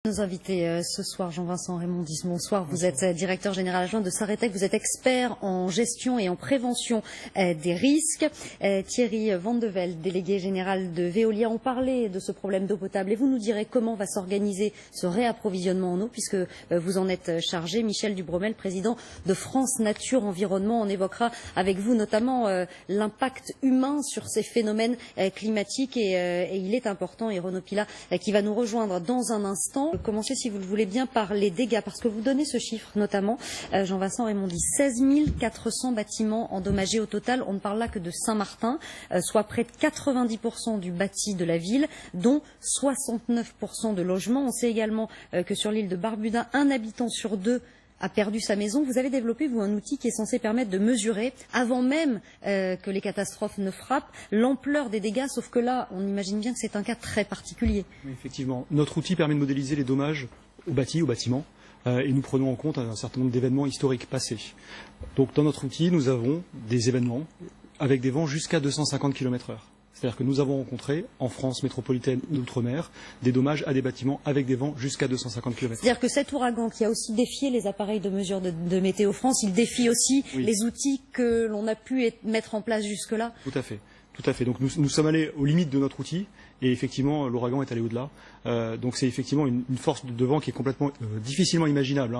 Nos invités ce soir, Jean-Vincent Raymondis, bonsoir. Vous êtes directeur général adjoint de Saretec, vous êtes expert en gestion et en prévention des risques. Thierry Vandevelde, délégué général de Veolia, on parlait de ce problème d'eau potable et vous nous direz comment va s'organiser ce réapprovisionnement en eau puisque vous en êtes chargé. Michel Dubromel, président de France Nature Environnement, on évoquera avec vous notamment l'impact humain sur ces phénomènes climatiques et il est important, et Renaud Pilat qui va nous rejoindre dans un instant. Commencer, si vous le voulez bien, par les dégâts, parce que vous donnez ce chiffre, notamment, Jean-Vincent Raymondis, 16 400 bâtiments endommagés au total. On ne parle là que de Saint-Martin, soit près de 90% du bâti de la ville, dont 69% de logements. On sait également que sur l'île de Barbuda, un habitant sur deux a perdu sa maison. Vous avez développé, vous, un outil qui est censé permettre de mesurer, avant même que les catastrophes ne frappent, l'ampleur des dégâts, sauf que là, on imagine bien que c'est un cas très particulier. Oui, effectivement. Notre outil permet de modéliser les dommages aux bâtiments, et nous prenons en compte un certain nombre d'événements historiques passés. Donc, dans notre outil, nous avons des événements avec des vents jusqu'à 250 km/h. C'est-à-dire que nous avons rencontré, en France métropolitaine d'outre-mer, des dommages à des bâtiments avec des vents jusqu'à 250 km/h. C'est-à-dire que cet ouragan qui a aussi défié les appareils de mesure de Météo France, il défie aussi les outils que l'on a pu mettre en place jusque-là. Tout à fait. Tout à fait. Donc nous sommes allés aux limites de notre outil et effectivement l'ouragan est allé au-delà. Donc c'est effectivement une force de vent qui est complètement difficilement imaginable.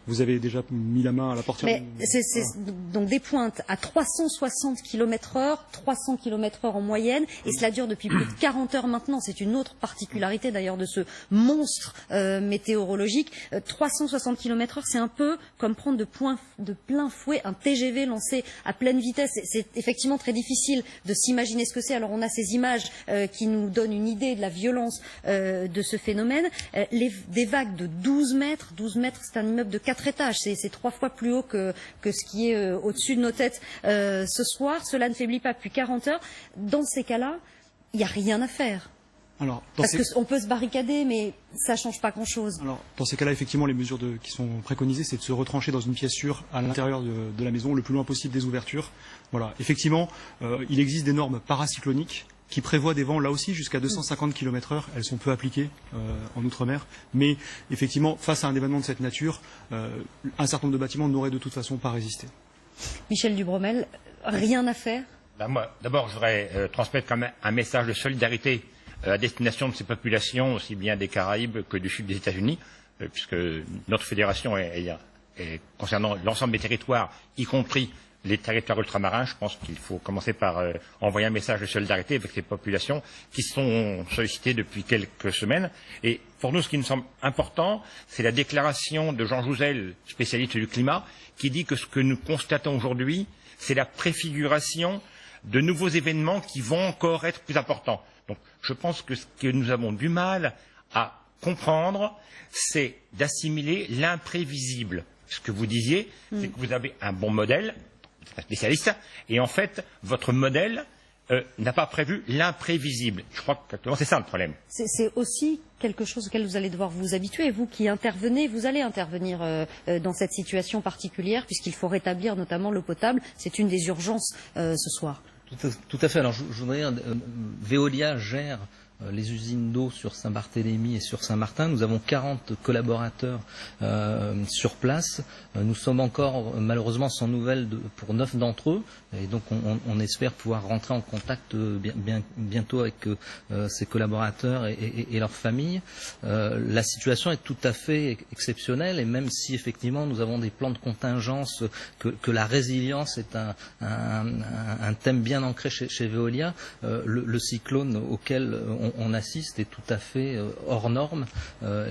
Vous avez déjà mis la main à la portière. Mais c'est donc des pointes à 360 km/h, 300 km/h en moyenne, et cela dure depuis plus de 40 heures maintenant. C'est une autre particularité d'ailleurs de ce monstre météorologique. 360 km/h, c'est un peu comme prendre de plein fouet un TGV lancé à pleine vitesse. C'est effectivement très difficile de s'imaginer ce que c'est. Alors on a ces images qui nous donnent une idée de la violence de ce phénomène. Des vagues de 12 mètres, 12 mètres, c'est un immeuble de 4 étages, c'est 3 fois plus haut que ce qui est au-dessus de nos têtes ce soir. Cela ne faiblit pas depuis 40 heures. Dans ces cas-là, il n'y a rien à faire. Alors, parce qu'on peut se barricader, mais ça ne change pas grand-chose. Alors, dans ces cas-là, effectivement, les mesures qui sont préconisées, c'est de se retrancher dans une pièce sûre à l'intérieur de la maison, le plus loin possible des ouvertures. Voilà. Effectivement, il existe des normes paracycloniques qui prévoient des vents là aussi jusqu'à 250 km/h. Elles sont peu appliquées en Outre-mer. Mais effectivement, face à un événement de cette nature, un certain nombre de bâtiments n'auraient de toute façon pas résisté. Michel Dubromel, rien à faire? Moi, d'abord, je voudrais transmettre quand même un message de solidarité à destination de ces populations, aussi bien des Caraïbes que du sud des États-Unis, puisque notre fédération est concernant l'ensemble des territoires, y compris les territoires ultramarins. Je pense qu'il faut commencer par envoyer un message de solidarité avec ces populations qui sont sollicitées depuis quelques semaines. Et pour nous, ce qui nous semble important, c'est la déclaration de Jean Jouzel, spécialiste du climat, qui dit que ce que nous constatons aujourd'hui, c'est la préfiguration de nouveaux événements qui vont encore être plus importants. Donc, je pense que ce que nous avons du mal à comprendre, c'est d'assimiler l'imprévisible. Ce que vous disiez, c'est que vous avez un bon modèle, un spécialiste, et en fait, votre modèle n'a pas prévu l'imprévisible. Je crois que c'est ça le problème. C'est aussi quelque chose auquel vous allez devoir vous habituer. Vous qui intervenez, vous allez intervenir dans cette situation particulière, puisqu'il faut rétablir notamment l'eau potable. C'est une des urgences ce soir. Tout à fait. Alors, je voudrais dire, Veolia gère les usines d'eau sur Saint-Barthélemy et sur Saint-Martin. Nous avons 40 collaborateurs sur place. Nous sommes encore malheureusement sans nouvelles pour 9 d'entre eux. Et donc on espère pouvoir rentrer en contact bientôt avec ces collaborateurs et leurs familles. La situation est tout à fait exceptionnelle et même si effectivement nous avons des plans de contingence, que la résilience est un thème bien ancré chez Veolia, le cyclone auquel on assiste est tout à fait hors norme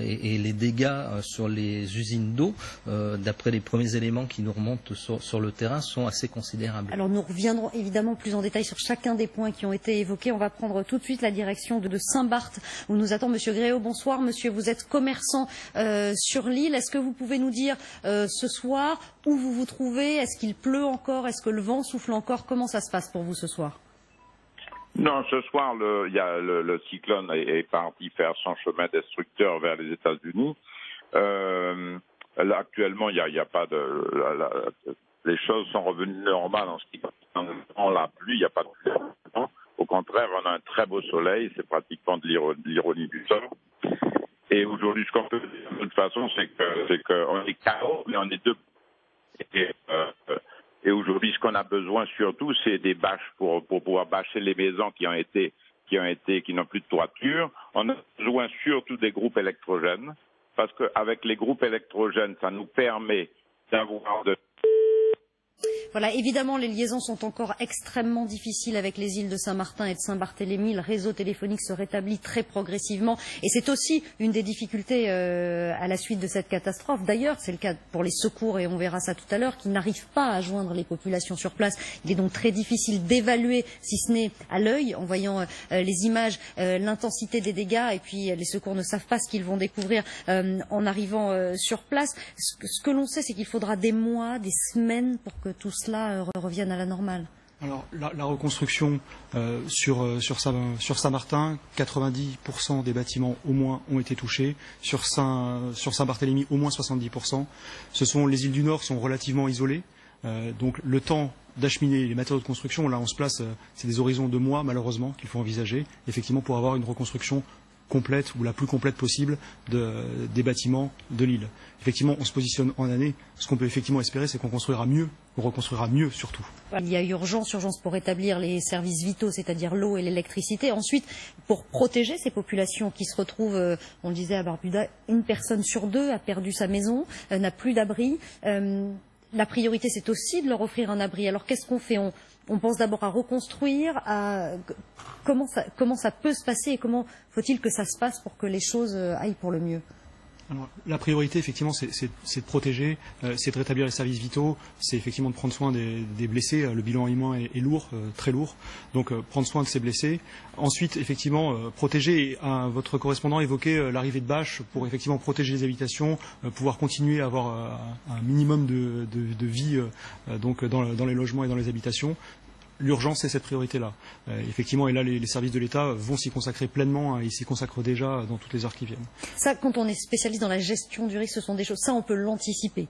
et les dégâts sur les usines d'eau, d'après les premiers éléments qui nous remontent sur le terrain, sont assez considérables. Alors nous reviendrons évidemment plus en détail sur chacun des points qui ont été évoqués. On va prendre tout de suite la direction de Saint-Barth où nous attend Monsieur Gréau. Bonsoir Monsieur, vous êtes commerçant sur l'île. Est-ce que vous pouvez nous dire ce soir où vous vous trouvez? Est-ce qu'il pleut encore? Est-ce que le vent souffle encore? Comment ça se passe pour vous ce soir? Non, ce soir, le cyclone est parti faire son chemin destructeur vers les États-Unis. Là, actuellement, il y a pas les choses sont revenues normales en ce qui concerne la pluie. Il n'y a pas de pluie. Au contraire, on a un très beau soleil. C'est pratiquement de l'ironie du sort. Et aujourd'hui, ce qu'on peut dire de toute façon, c'est qu'on est KO, mais on est deux. Et aujourd'hui, ce qu'on a besoin surtout, c'est des bâches pour pouvoir bâcher les maisons qui n'ont plus de toiture. On a besoin surtout des groupes électrogènes, parce qu'avec les groupes électrogènes, ça nous permet d'avoir de... Voilà, évidemment, les liaisons sont encore extrêmement difficiles avec les îles de Saint-Martin et de Saint-Barthélemy. Le réseau téléphonique se rétablit très progressivement et c'est aussi une des difficultés à la suite de cette catastrophe. D'ailleurs, c'est le cas pour les secours et on verra ça tout à l'heure, qui n'arrivent pas à joindre les populations sur place. Il est donc très difficile d'évaluer, si ce n'est à l'œil, en voyant les images, l'intensité des dégâts et puis les secours ne savent pas ce qu'ils vont découvrir en arrivant sur place. Ce que l'on sait, c'est qu'il faudra des mois, des semaines pour que tout cela revienne à la normale. Alors, la reconstruction sur Saint-Martin, 90% des bâtiments au moins ont été touchés. Sur Saint-Barthélemy, au moins 70%. Les îles du Nord sont relativement isolées. Donc le temps d'acheminer les matériaux de construction, là on se place, c'est des horizons de mois malheureusement qu'il faut envisager, effectivement pour avoir une reconstruction complète ou la plus complète possible des bâtiments de l'île. Effectivement, on se positionne en année. Ce qu'on peut effectivement espérer, c'est qu'on construira mieux, on reconstruira mieux surtout. Il y a urgence pour établir les services vitaux, c'est-à-dire l'eau et l'électricité. Ensuite, pour protéger ces populations qui se retrouvent, on le disait à Barbuda, une personne sur deux a perdu sa maison, n'a plus d'abri. La priorité, c'est aussi de leur offrir un abri. Alors qu'est-ce qu'on fait ? On pense d'abord à reconstruire, comment ça peut se passer et comment faut-il que ça se passe pour que les choses aillent pour le mieux ? Alors, la priorité, effectivement, c'est de protéger, c'est de rétablir les services vitaux, c'est effectivement de prendre soin des blessés. Le bilan humain est lourd, très lourd, donc prendre soin de ces blessés. Ensuite, effectivement, protéger. Votre correspondant évoquait l'arrivée de bâches pour effectivement protéger les habitations, pouvoir continuer à avoir un minimum de vie donc dans les logements et dans les habitations. L'urgence, c'est cette priorité-là. Effectivement, et là, les services de l'État vont s'y consacrer pleinement, ils s'y consacrent déjà dans toutes les heures qui viennent. Ça, quand on est spécialiste dans la gestion du risque, ce sont des choses, ça, on peut l'anticiper.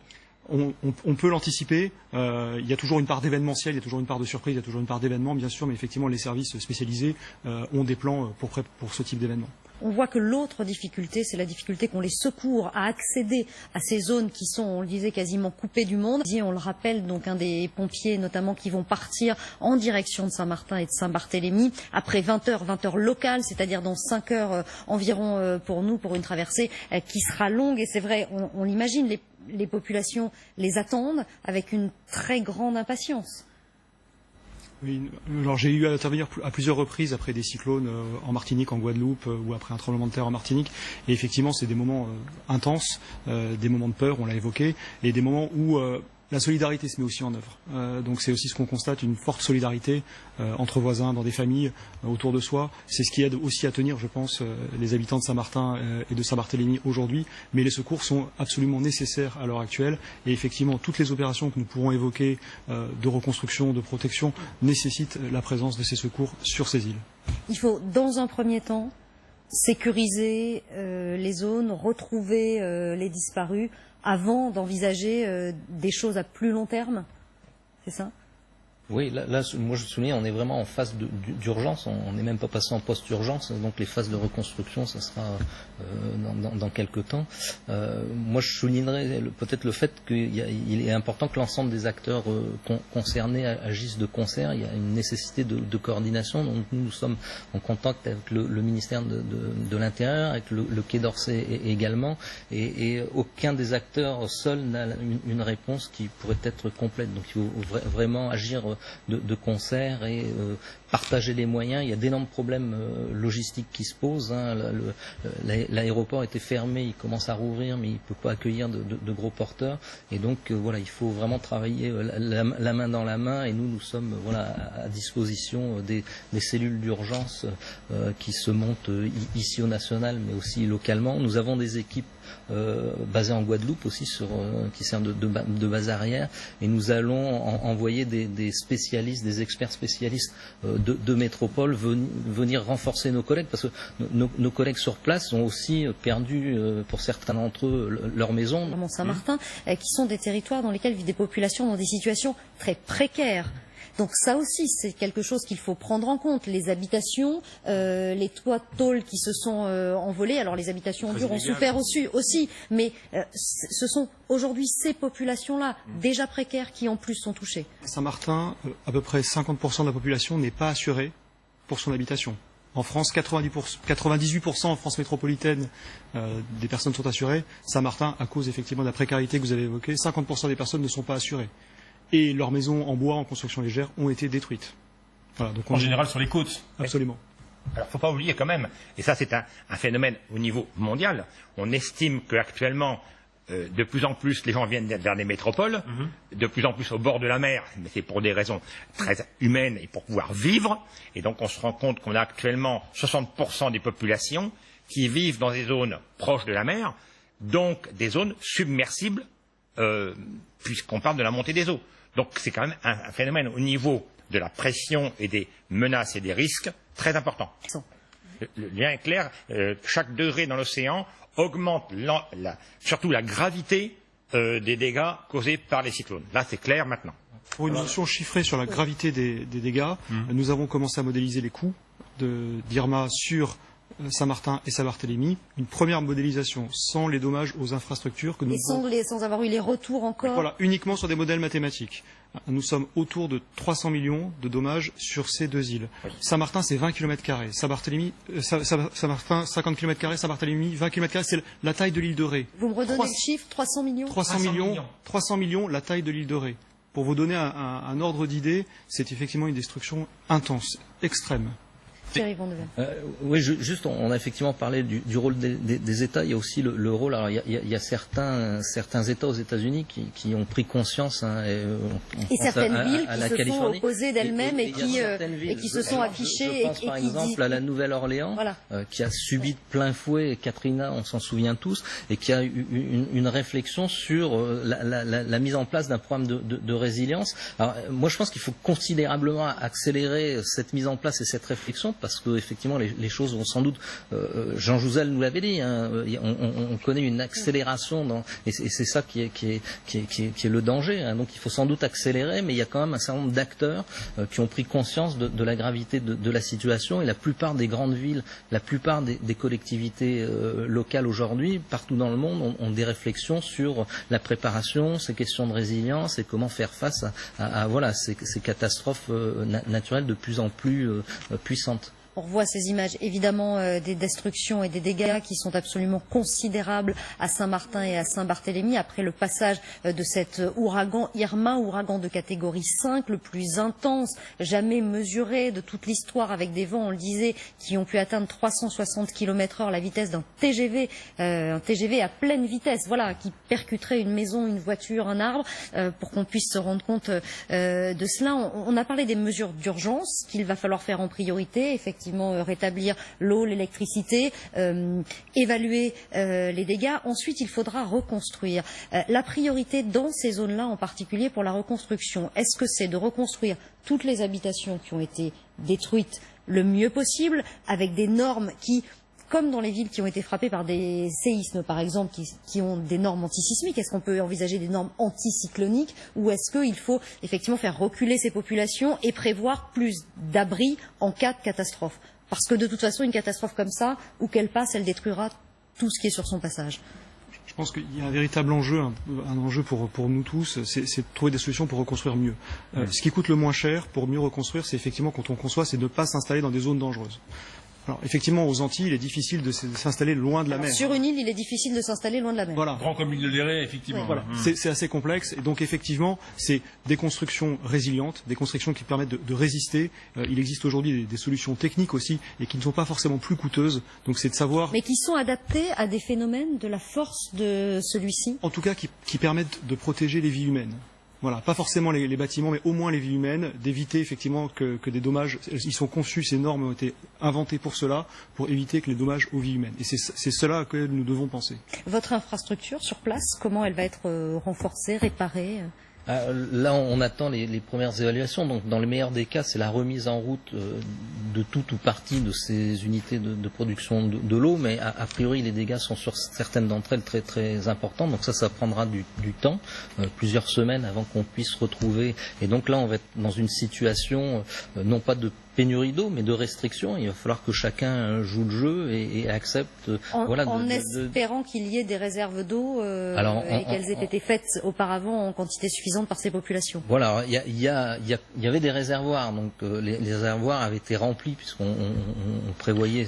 On peut l'anticiper. Il y a toujours une part d'événementiel, il y a toujours une part de surprise, il y a toujours une part d'événement, bien sûr, mais effectivement, les services spécialisés ont des plans pour ce type d'événement. On voit que l'autre difficulté, c'est la difficulté qu'ont les secours à accéder à ces zones qui sont, on le disait, quasiment coupées du monde. On le rappelle, donc un des pompiers notamment qui vont partir en direction de Saint-Martin et de Saint-Barthélemy après 20 heures locales, c'est-à-dire dans 5 heures environ pour nous, pour une traversée qui sera longue. Et c'est vrai, on l'imagine, les populations les attendent avec une très grande impatience. Oui, alors j'ai eu à intervenir à plusieurs reprises après des cyclones en Martinique, en Guadeloupe ou après un tremblement de terre en Martinique. Et effectivement, c'est des moments intenses, des moments de peur, on l'a évoqué, et des moments où la solidarité se met aussi en œuvre. Donc c'est aussi ce qu'on constate, une forte solidarité entre voisins, dans des familles, autour de soi. C'est ce qui aide aussi à tenir, je pense, les habitants de Saint-Martin et de Saint-Barthélemy aujourd'hui. Mais les secours sont absolument nécessaires à l'heure actuelle. Et effectivement, toutes les opérations que nous pourrons évoquer de reconstruction, de protection, nécessitent la présence de ces secours sur ces îles. Il faut, dans un premier temps, sécuriser les zones, retrouver les disparus, avant d'envisager des choses à plus long terme, c'est ça ? Oui, là, moi je souligne, on est vraiment en phase d'urgence, on n'est même pas passé en post-urgence, donc les phases de reconstruction, ça sera dans quelques temps. Moi je soulignerais peut-être le fait qu'il est important que l'ensemble des acteurs concernés agissent de concert. Il y a une nécessité de coordination, donc nous sommes en contact avec le ministère de l'Intérieur, avec le Quai d'Orsay également, et aucun des acteurs seul n'a une réponse qui pourrait être complète. Donc il faut vraiment agir de concert et partager les moyens. Il y a d'énormes problèmes logistiques qui se posent. L'aéroport était fermé, il commence à rouvrir, mais il ne peut pas accueillir de gros porteurs. Et donc voilà, il faut vraiment travailler la main dans la main. Et nous sommes à disposition des cellules d'urgence qui se montent ici au national, mais aussi localement. Nous avons des équipes basées en Guadeloupe aussi, qui servent de base arrière. Et nous allons envoyer des spécialistes, des experts spécialistes de métropole venir renforcer nos collègues, parce que nos collègues sur place ont aussi perdu, pour certains d'entre eux, leur maison. Saint-Martin, qui sont des territoires dans lesquels vivent des populations dans des situations très précaires. Donc ça aussi, c'est quelque chose qu'il faut prendre en compte. Les habitations, les toits de tôle qui se sont envolés. Alors les habitations dures ont souffert aussi, mais ce sont aujourd'hui ces populations-là, déjà précaires, qui en plus sont touchées. Saint-Martin, à peu près 50% de la population n'est pas assurée pour son habitation. En France, 98% en France métropolitaine des personnes sont assurées. Saint-Martin, à cause effectivement de la précarité que vous avez évoquée, 50% des personnes ne sont pas assurées. Et leurs maisons en bois, en construction légère, ont été détruites. Voilà, donc En général sur les côtes. Absolument. Alors, il ne faut pas oublier quand même, et ça c'est un phénomène au niveau mondial, on estime qu'actuellement, de plus en plus, les gens viennent vers les métropoles, de plus en plus au bord de la mer, mais c'est pour des raisons très humaines et pour pouvoir vivre. Et donc on se rend compte qu'on a actuellement 60% des populations qui vivent dans des zones proches de la mer, donc des zones submersibles, puisqu'on parle de la montée des eaux. Donc c'est quand même un phénomène au niveau de la pression et des menaces et des risques très important. Le lien est clair, chaque degré dans l'océan augmente surtout la gravité des dégâts causés par les cyclones. Là, c'est clair maintenant. Pour une notion chiffrée sur la gravité des dégâts, nous avons commencé à modéliser les coûts d'Irma sur Saint-Martin et Saint-Barthélemy. Une première modélisation sans les dommages aux infrastructures que nous sans avoir eu les retours encore. Voilà, uniquement sur des modèles mathématiques. Nous sommes autour de 300 millions de dommages sur ces deux îles. Saint-Martin, c'est 20 km². Saint-Martin, 50 km². Saint-Barthélemy, 20 km². C'est la taille de l'île de Ré. Vous me redonnez le chiffre, 300 millions 300 millions, la taille de l'île de Ré. Pour vous donner un ordre d'idée, c'est effectivement une destruction intense, extrême. Oui, juste, on a effectivement parlé du rôle des États. Il y a aussi le rôle. Alors, il y a certains États aux États-Unis qui ont pris conscience. Et certaines villes qui se sont opposées d'elles-mêmes et qui se sont affichées. Je pense par exemple à la Nouvelle-Orléans, qui a subi de plein fouet Katrina, on s'en souvient tous, et qui a eu une réflexion sur la mise en place d'un programme de résilience. Alors, moi, je pense qu'il faut considérablement accélérer cette mise en place et cette réflexion, parce que effectivement les choses vont sans doute, Jean Jouzel nous l'avait dit, on connaît une accélération et c'est ça qui est le danger. Donc il faut sans doute accélérer, mais il y a quand même un certain nombre d'acteurs qui ont pris conscience de la gravité de la situation, et la plupart des grandes villes, la plupart des collectivités locales aujourd'hui, partout dans le monde, ont des réflexions sur la préparation, ces questions de résilience et comment faire face à ces catastrophes naturelles de plus en plus puissantes. On revoit ces images, évidemment, des destructions et des dégâts qui sont absolument considérables à Saint-Martin et à Saint-Barthélemy après le passage de cet ouragan Irma, ouragan de catégorie 5, le plus intense jamais mesuré de toute l'histoire, avec des vents, on le disait, qui ont pu atteindre 360 km/h, la vitesse d'un TGV, un TGV à pleine vitesse, voilà, qui percuterait une maison, une voiture, un arbre, pour qu'on puisse se rendre compte de cela. On a parlé des mesures d'urgence qu'il va falloir faire en priorité, effectivement. Rétablir l'eau, l'électricité, évaluer les dégâts. Ensuite, il faudra reconstruire. La priorité dans ces zones-là, en particulier pour la reconstruction, est-ce que c'est de reconstruire toutes les habitations qui ont été détruites le mieux possible, avec des normes qui, comme dans les villes qui ont été frappées par des séismes, par exemple, qui ont des normes antisismiques, est-ce qu'on peut envisager des normes anticycloniques, ou est-ce qu'il faut effectivement faire reculer ces populations et prévoir plus d'abris en cas de catastrophe? Parce que de toute façon, une catastrophe comme ça, où qu'elle passe, elle détruira tout ce qui est sur son passage. Je pense qu'il y a un véritable enjeu, un enjeu pour nous tous, c'est de trouver des solutions pour reconstruire mieux. Ce qui coûte le moins cher pour mieux reconstruire, c'est effectivement, quand on conçoit, c'est de ne pas s'installer dans des zones dangereuses. Alors, effectivement, aux Antilles, il est difficile de s'installer loin de la mer. Sur une île, il est difficile de s'installer loin de la mer. Voilà. Grand comme l'île de Ré, effectivement. Voilà. C'est assez complexe. Et donc, effectivement, c'est des constructions résilientes, des constructions qui permettent de résister. Il existe aujourd'hui des solutions techniques aussi, et qui ne sont pas forcément plus coûteuses. Donc, c'est de savoir... Mais qui sont adaptées à des phénomènes de la force de celui-ci. En tout cas, qui permettent de protéger les vies humaines. Voilà, pas forcément les bâtiments, mais au moins les vies humaines, d'éviter effectivement que des dommages, ils sont conçus, ces normes ont été inventées pour cela, pour éviter que les dommages aux vies humaines. Et c'est cela que nous devons penser. Votre infrastructure sur place, comment elle va être renforcée, réparée? Là, on attend les premières évaluations. Donc, dans le meilleur des cas, c'est la remise en route de tout ou partie de ces unités de production de l'eau. Mais a priori, les dégâts sont sur certaines d'entre elles très très importants. Donc ça prendra du temps, plusieurs semaines avant qu'on puisse retrouver. Et donc là, on va être dans une situation non pas de pénurie d'eau, mais de restrictions. Il va falloir que chacun joue le jeu et accepte. En espérant qu'il y ait des réserves d'eau et qu'elles aient été faites auparavant en quantité suffisante par ces populations. Voilà, il y avait des réservoirs, donc les réservoirs avaient été remplis puisqu'on prévoyait,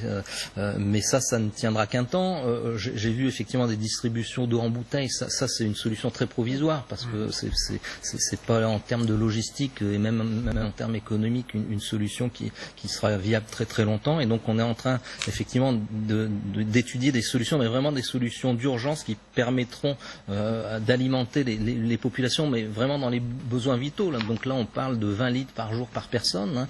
mais ça ne tiendra qu'un temps. J'ai vu effectivement des distributions d'eau en bouteille. Ça c'est une solution très provisoire parce que c'est pas en termes de logistique et même en termes économiques une solution qui sera viable très très longtemps. Et donc on est en train effectivement d'étudier des solutions, mais vraiment des solutions d'urgence qui permettront d'alimenter les populations, mais vraiment dans les besoins vitaux. Donc là on parle de 20 litres par jour par personne,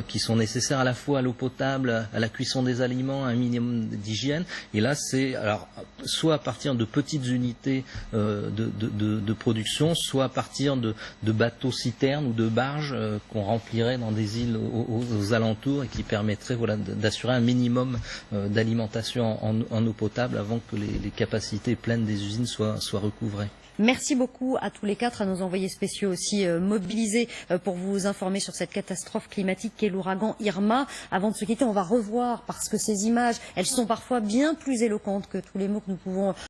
qui sont nécessaires à la fois à l'eau potable, à la cuisson des aliments, à un minimum d'hygiène. Et là c'est alors soit à partir de petites unités de production, soit à partir de bateaux citernes ou de barges qu'on remplirait dans des îles aux alentours et qui permettraient d'assurer un minimum d'alimentation en eau potable avant que les capacités pleines des usines soient recouvrées. Merci beaucoup à tous les quatre, à nos envoyés spéciaux aussi mobilisés pour vous informer sur cette catastrophe climatique qu'est l'ouragan Irma. Avant de se quitter, on va revoir, parce que ces images, elles sont parfois bien plus éloquentes que tous les mots que nous pouvons